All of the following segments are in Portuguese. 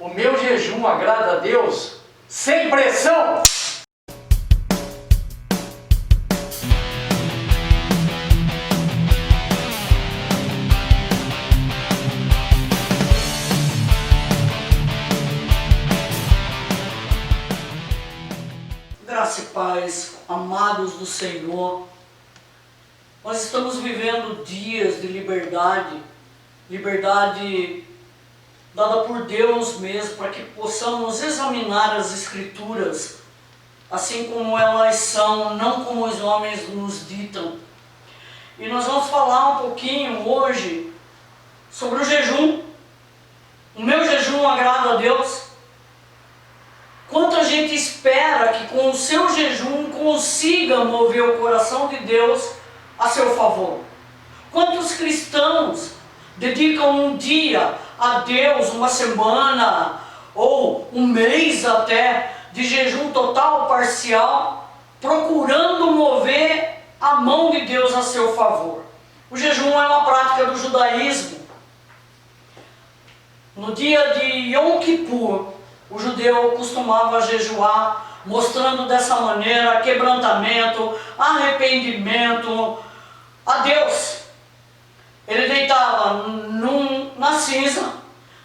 O meu jejum agrada a Deus sem pressão. Graça e paz, amados do Senhor. Nós estamos vivendo dias de liberdade dada por Deus mesmo, para que possamos examinar as Escrituras, assim como elas são, não como os homens nos ditam. E nós vamos falar um pouquinho hoje sobre o jejum. O meu jejum agrada a Deus. Quanta gente espera que com o seu jejum consiga mover o coração de Deus a seu favor. Quantos cristãos dedicam um dia a Deus, uma semana ou um mês até de jejum total, parcial, procurando mover a mão de Deus a seu favor. O jejum é uma prática do judaísmo. No dia de Yom Kippur, o judeu costumava jejuar, mostrando dessa maneira quebrantamento, arrependimento a Deus. Ele deitava na cinza,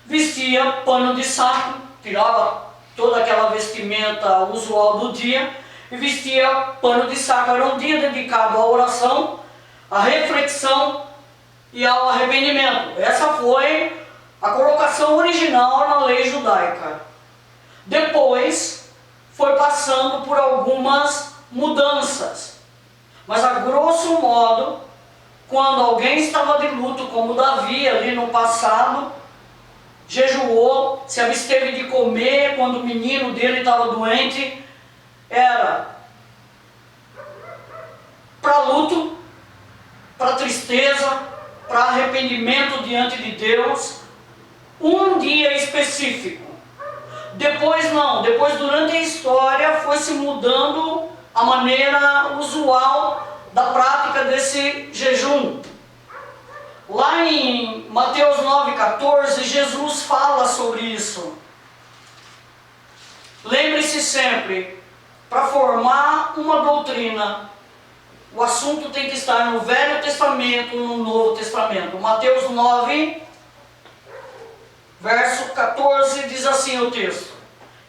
vestia pano de saco, tirava toda aquela vestimenta usual do dia e vestia pano de saco. Era um dia dedicado à oração, à reflexão e ao arrependimento. Essa foi a colocação original na lei judaica. Depois foi passando por algumas mudanças, mas a grosso modo, quando alguém estava de luto, como Davi ali no passado, jejuou, se absteve de comer quando o menino dele estava doente, era para luto, para tristeza, para arrependimento diante de Deus, um dia específico. Depois não, depois durante a história foi se mudando a maneira usual da prática desse jejum. Lá em Mateus 9,14, Jesus fala sobre isso. Lembre-se sempre, para formar uma doutrina, o assunto tem que estar no Velho Testamento e no Novo Testamento. Mateus 9, verso 14, diz assim o texto: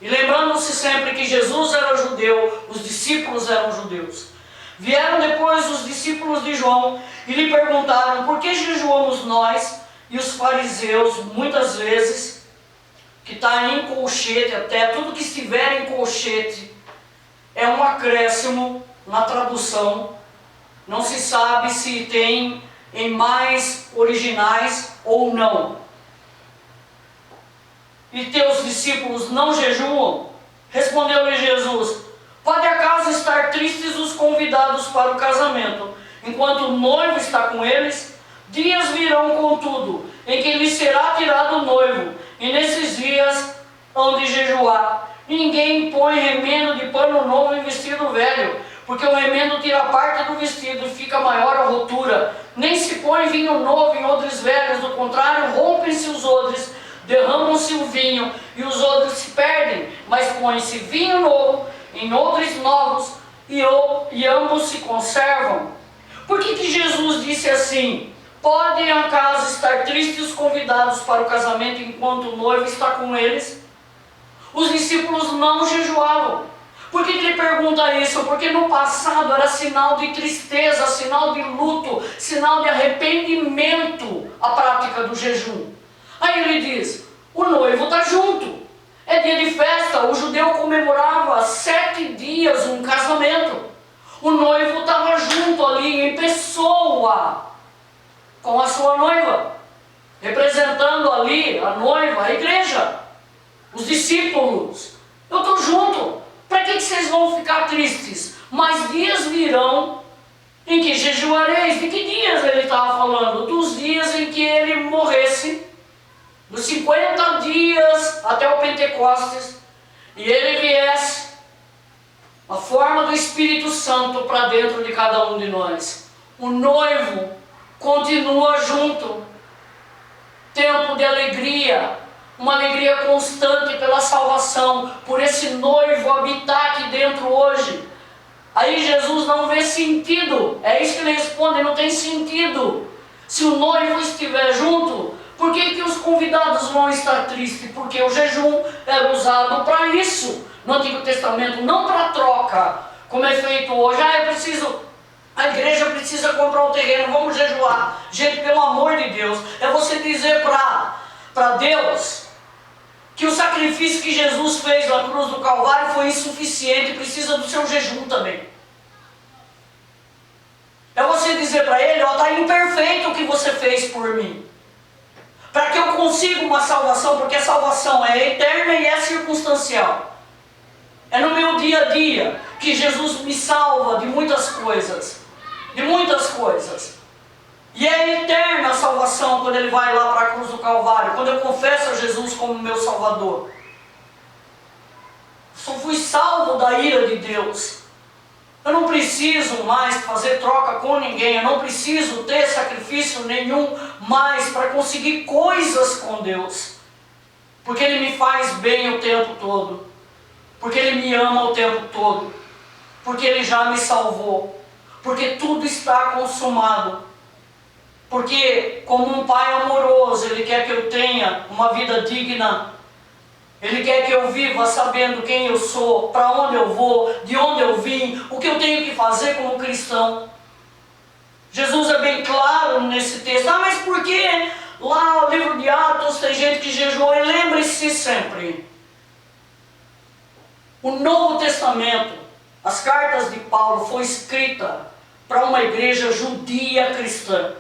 e lembrando-se sempre que Jesus era judeu, os discípulos eram judeus. Vieram depois os discípulos de João e lhe perguntaram: por que jejuamos nós e os fariseus? Muitas vezes, que está em colchete, até tudo que estiver em colchete é um acréscimo na tradução. Não se sabe se tem em mais originais ou não. E teus discípulos não jejuam? Respondeu-lhe Jesus: pode acaso estar tristes os convidados para o casamento, enquanto o noivo está com eles? Dias virão, contudo, em que lhe será tirado o noivo, e nesses dias hão de jejuar. Ninguém põe remendo de pano novo em vestido velho, porque o remendo tira parte do vestido e fica maior a rotura. Nem se põe vinho novo em odres velhos, do contrário, rompem-se os odres, derramam-se o vinho e os odres se perdem, mas põe-se vinho novo em odres novos e ambos se conservam. Por que Jesus disse assim? Podem acaso estar tristes os convidados para o casamento enquanto o noivo está com eles? Os discípulos não jejuavam. Por que ele pergunta isso? Porque no passado era sinal de tristeza, sinal de luto, sinal de arrependimento a prática do jejum. Aí ele diz: o noivo está junto, é dia de festa. O judeu comemorava 7 dias um casamento. O noivo estava junto ali em pessoa com a sua noiva, representando ali a noiva, a igreja, os discípulos. Eu estou junto. Para que vocês vão ficar tristes? Mas dias virão em que jejuareis. De que dias ele estava falando? Dos dias em que ele morresse, dos 50 dias até o Pentecostes, e ele viesse, a forma do Espírito Santo para dentro de cada um de nós. O noivo continua junto. Tempo de alegria, uma alegria constante salvação, por esse noivo habitar aqui dentro hoje. Aí Jesus não vê sentido, é isso que ele responde, não tem sentido. Se o noivo estiver junto, por que os convidados vão estar tristes? Porque o jejum era usado para isso no Antigo Testamento, não para troca, como é feito hoje. A igreja precisa comprar o terreno, vamos jejuar. Gente, pelo amor de Deus, é você dizer para Deus que o sacrifício que Jesus fez na cruz do Calvário foi insuficiente, precisa do seu jejum também. É você dizer para ele, ó, está imperfeito o que você fez por mim. Para que eu consiga uma salvação, porque a salvação é eterna e é circunstancial. É no meu dia a dia que Jesus me salva de muitas coisas. De muitas coisas. E é eterna a salvação quando ele vai lá para a cruz do Calvário, quando eu confesso a Jesus como meu Salvador. Só fui salvo da ira de Deus. Eu não preciso mais fazer troca com ninguém, eu não preciso ter sacrifício nenhum mais para conseguir coisas com Deus. Porque Ele me faz bem o tempo todo. Porque Ele me ama o tempo todo. Porque Ele já me salvou. Porque tudo está consumado. Porque como um pai amoroso, Ele quer que eu tenha uma vida digna. Ele quer que eu viva sabendo quem eu sou, para onde eu vou, de onde eu vim, o que eu tenho que fazer como cristão. Jesus é bem claro nesse texto. Ah, mas por que lá no livro de Atos tem gente que jejuou? E lembre-se sempre, o Novo Testamento, as cartas de Paulo, foi escrita para uma igreja judia cristã.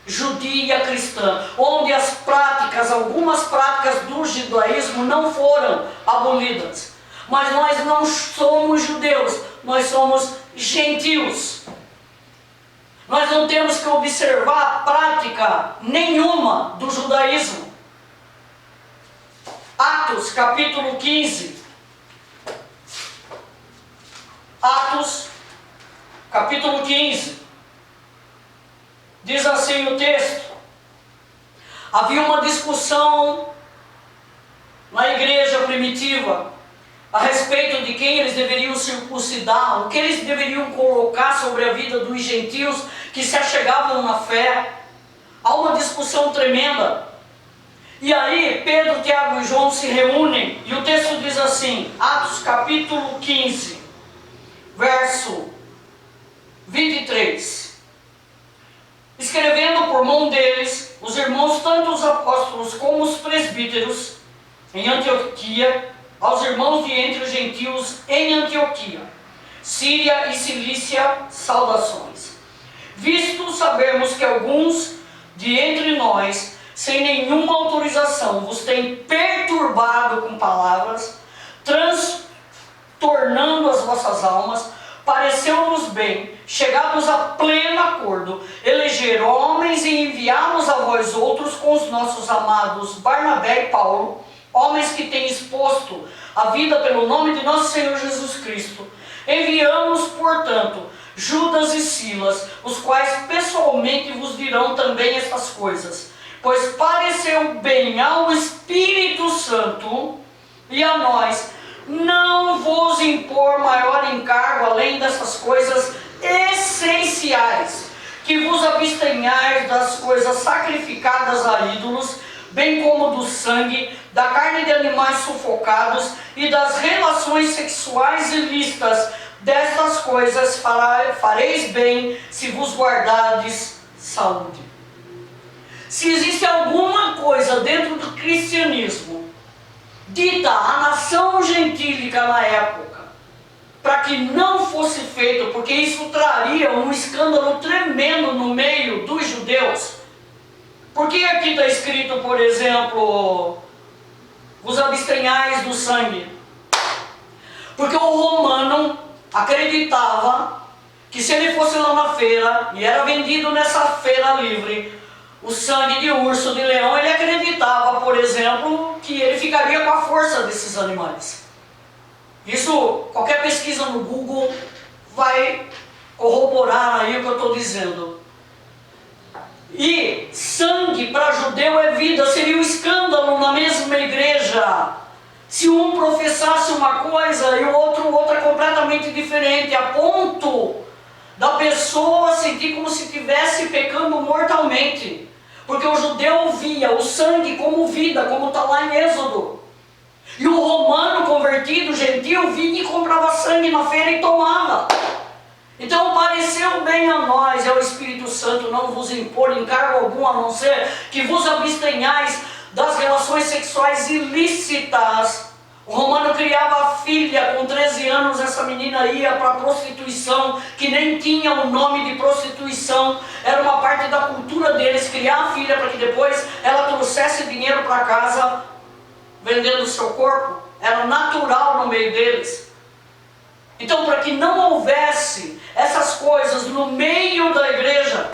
Judia cristã, onde as práticas, algumas práticas do judaísmo não foram abolidas. Mas nós não somos judeus, nós somos gentios. Nós não temos que observar prática nenhuma do judaísmo. Atos capítulo 15. Atos capítulo 15. Diz assim o texto: havia uma discussão na igreja primitiva a respeito de quem eles deveriam circuncidar, o que eles deveriam colocar sobre a vida dos gentios que se achegavam na fé. Há uma discussão tremenda. E aí Pedro, Tiago e João se reúnem e o texto diz assim, Atos capítulo 15, verso 23. Escrevendo por mão deles, os irmãos, tanto os apóstolos como os presbíteros, em Antioquia, aos irmãos de entre os gentios em Antioquia, Síria e Cilícia, saudações. Visto sabermos que alguns de entre nós, sem nenhuma autorização, vos têm perturbado com palavras, transtornando as vossas almas, pareceu-nos bem, chegados a pleno acordo, eleger homens e enviá-los a vós outros com os nossos amados Barnabé e Paulo, homens que têm exposto a vida pelo nome de nosso Senhor Jesus Cristo. Enviamos, portanto, Judas e Silas, os quais pessoalmente vos dirão também estas coisas, pois pareceu bem ao Espírito Santo e a nós não vos impor maior encargo além dessas coisas essenciais, que vos abstenhais das coisas sacrificadas a ídolos, bem como do sangue, da carne de animais sufocados e das relações sexuais ilícitas. Destas coisas fareis bem se vos guardardes saúde. Se existe alguma coisa dentro do cristianismo dita à nação gentílica na época, para que não fosse feito, porque isso traria um escândalo tremendo no meio dos judeus. Por que aqui está escrito, por exemplo, vos abstenhais do sangue? Porque o romano acreditava que se ele fosse lá na feira, e era vendido nessa feira livre, o sangue de urso, de leão, ele acreditava, por exemplo, que ele ficaria com a força desses animais. Isso, qualquer pesquisa no Google vai corroborar aí o que eu estou dizendo. E sangue para judeu é vida, seria um escândalo na mesma igreja se um professasse uma coisa e o outro outra completamente diferente, a ponto da pessoa sentir como se estivesse pecando mortalmente. Porque o judeu via o sangue como vida, como está lá em Êxodo. E o romano convertido, gentil, vinha e comprava sangue na feira e tomava. Então pareceu bem a nós, é o Espírito Santo, não vos impor encargo algum, a não ser que vos abstenhais das relações sexuais ilícitas. O romano criava a filha, com 13 anos essa menina ia para a prostituição, que nem tinha o nome de prostituição, era uma parte da cultura deles, criar a filha para que depois ela trouxesse dinheiro para casa, vendendo o seu corpo, era natural no meio deles. Então, para que não houvesse essas coisas no meio da igreja,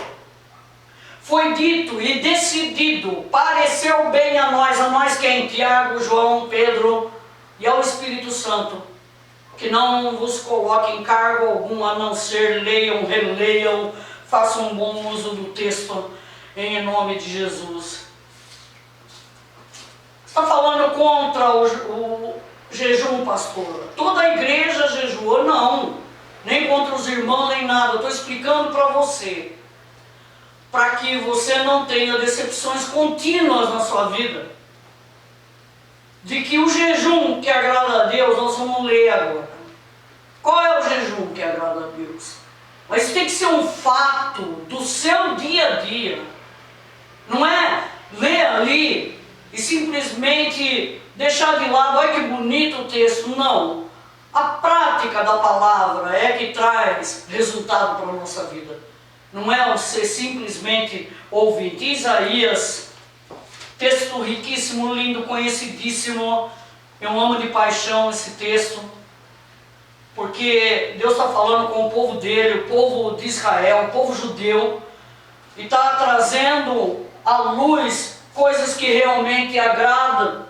foi dito e decidido, pareceu bem a nós quem? Tiago, João, Pedro e ao Espírito Santo, que não vos coloque em cargo algum, a não ser leiam, releiam, façam um bom uso do texto, em nome de Jesus. Está falando contra o jejum, pastor? Toda a igreja jejuou? Não, nem contra os irmãos, nem nada. Estou explicando para você, para que você não tenha decepções contínuas na sua vida, de que o jejum que agrada a Deus, nós vamos ler agora. Qual é o jejum que agrada a Deus? Mas tem que ser um fato do seu dia a dia. Não é ler ali e simplesmente deixar de lado, olha que bonito o texto. Não. A prática da palavra é que traz resultado para a nossa vida. Não é você simplesmente ouvir. Isaías, texto riquíssimo, lindo, conhecidíssimo. Eu amo de paixão esse texto, porque Deus está falando com o povo dele, o povo de Israel, o povo judeu, e está trazendo à luz coisas que realmente agradavam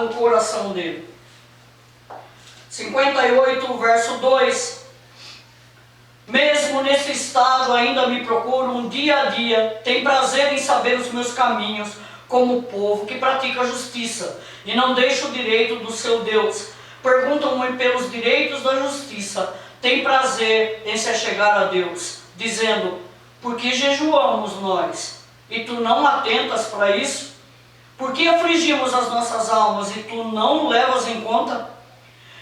o coração dele. 58, verso 2. Mesmo nesse estado ainda me procuram dia a dia, tem prazer em saber os meus caminhos, como o povo que pratica a justiça, e não deixa o direito do seu Deus. Perguntam-me pelos direitos da justiça, tem prazer em se achegar a Deus, dizendo, por que jejuamos nós, e tu não atentas para isso? Por que afligimos as nossas almas, e tu não levas em conta?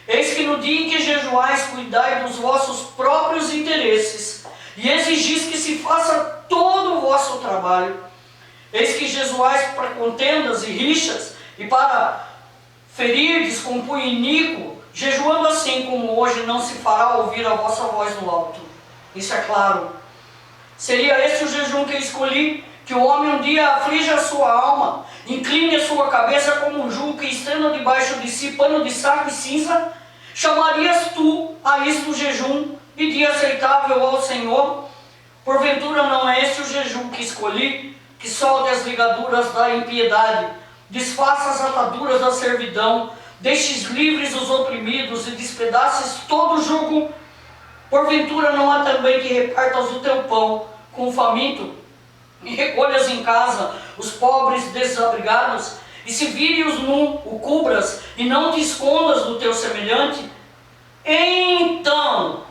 Eis que no dia em que jejuais, cuidai dos vossos próprios interesses, e exigis que se faça todo o vosso trabalho. Eis que jejuais para contendas e rixas, e para ferirdes com punho iníquo, jejuando assim como hoje não se fará ouvir a vossa voz no alto. Isso é claro. Seria esse o jejum que eu escolhi, que o homem um dia aflige a sua alma, incline a sua cabeça como um jugo que estenda debaixo de si pano de saco e cinza? Chamarias tu a isto jejum e dia aceitável ao Senhor? Porventura não é esse o jejum que escolhi, que solte as ligaduras da impiedade, desfaça as ataduras da servidão, deixes livres os oprimidos e despedaces todo o jugo? Porventura não há também que repartas o teu pão com o faminto, e recolhas em casa os pobres desabrigados, e se vire-os nu, o cubras, e não te escondas do teu semelhante? Então,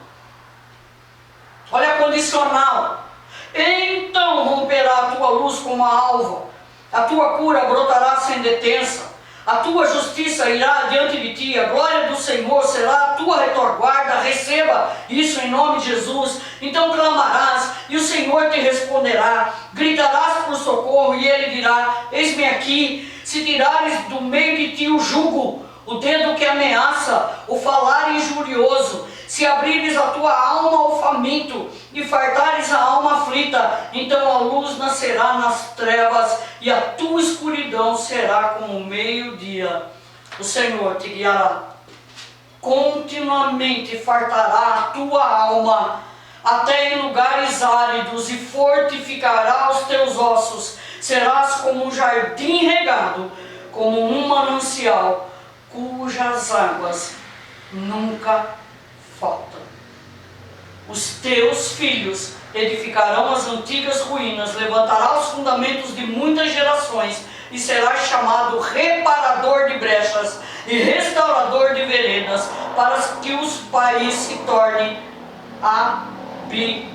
olha a condicional, então romperá a tua luz como a alva, a tua cura brotará sem detença, a tua justiça irá diante de ti, a glória do Senhor será a tua retaguarda. Receba isso em nome de Jesus. Então clamarás e o Senhor te responderá, gritarás por socorro e Ele dirá, eis-me aqui. Se tirares do meio de ti o jugo, o dedo que ameaça, o falar injurioso, se abrires a tua alma ao faminto e fartares a alma aflita, então a luz nascerá nas trevas e a tua escuridão será como o meio-dia. O Senhor te guiará, continuamente fartará a tua alma, até em lugares áridos, e fortificará os teus ossos. Serás como um jardim regado, como um manancial, cujas águas nunca faltam. Os teus filhos edificarão as antigas ruínas, levantará os fundamentos de muitas gerações, e serás chamado reparador de brechas. e restaurador de veredas, para que o país se torne habitável.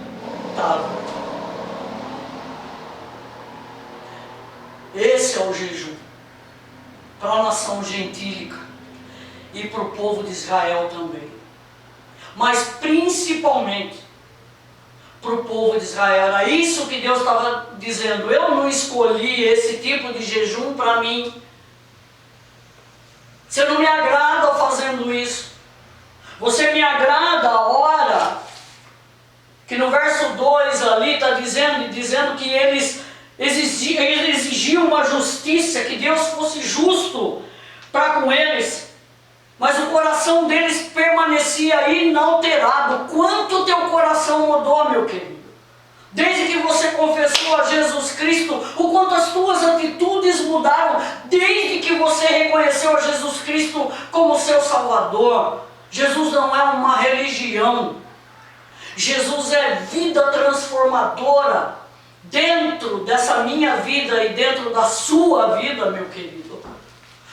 Esse é o jejum para a nação gentílica e para o povo de Israel também, mas principalmente para o povo de Israel. Era isso que Deus estava dizendo: eu não escolhi esse tipo de jejum para mim. Você não me agrada fazendo isso. Você me agrada a hora que no verso 2 ali está dizendo que eles exigiam uma justiça, que Deus fosse justo para com eles, mas o coração deles permanecia inalterado. Quanto o teu coração mudou, meu querido? Desde que você confessou a Jesus Cristo, o quanto as tuas atitudes mudaram, desde que você reconheceu a Jesus Cristo como seu Salvador. Jesus não é uma religião. Jesus é vida transformadora dentro dessa minha vida e dentro da sua vida, meu querido.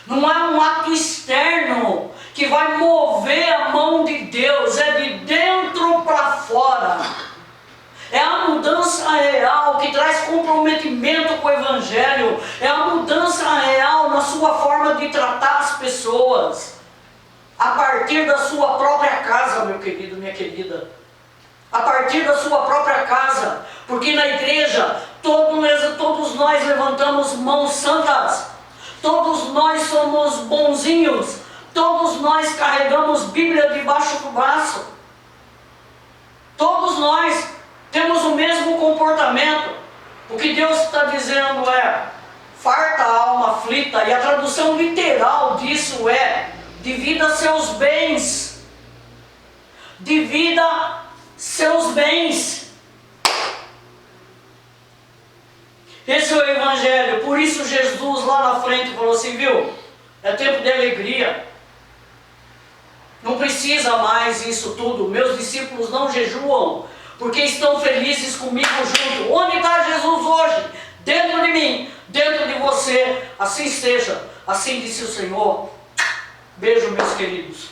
Não é um ato externo que vai mover a mão de Deus, é de dentro para fora. É a mudança real que traz comprometimento com o Evangelho. É a mudança real na sua forma de tratar as pessoas. A partir da sua própria casa, meu querido, minha querida. A partir da sua própria casa. Porque na igreja, todos nós levantamos mãos santas. Todos nós somos bonzinhos. Todos nós carregamos Bíblia debaixo do braço. Todos nós temos o mesmo comportamento. O que Deus está dizendo é: farta a alma aflita, e a tradução literal disso é: divida seus bens. Divida seus bens. Esse é o Evangelho. Por isso Jesus lá na frente falou assim: viu, é tempo de alegria. Não precisa mais isso tudo. Meus discípulos não jejuam porque estão felizes comigo junto. Onde está Jesus hoje? Dentro de mim, dentro de você. Assim seja. Assim disse o Senhor. Beijo, meus queridos.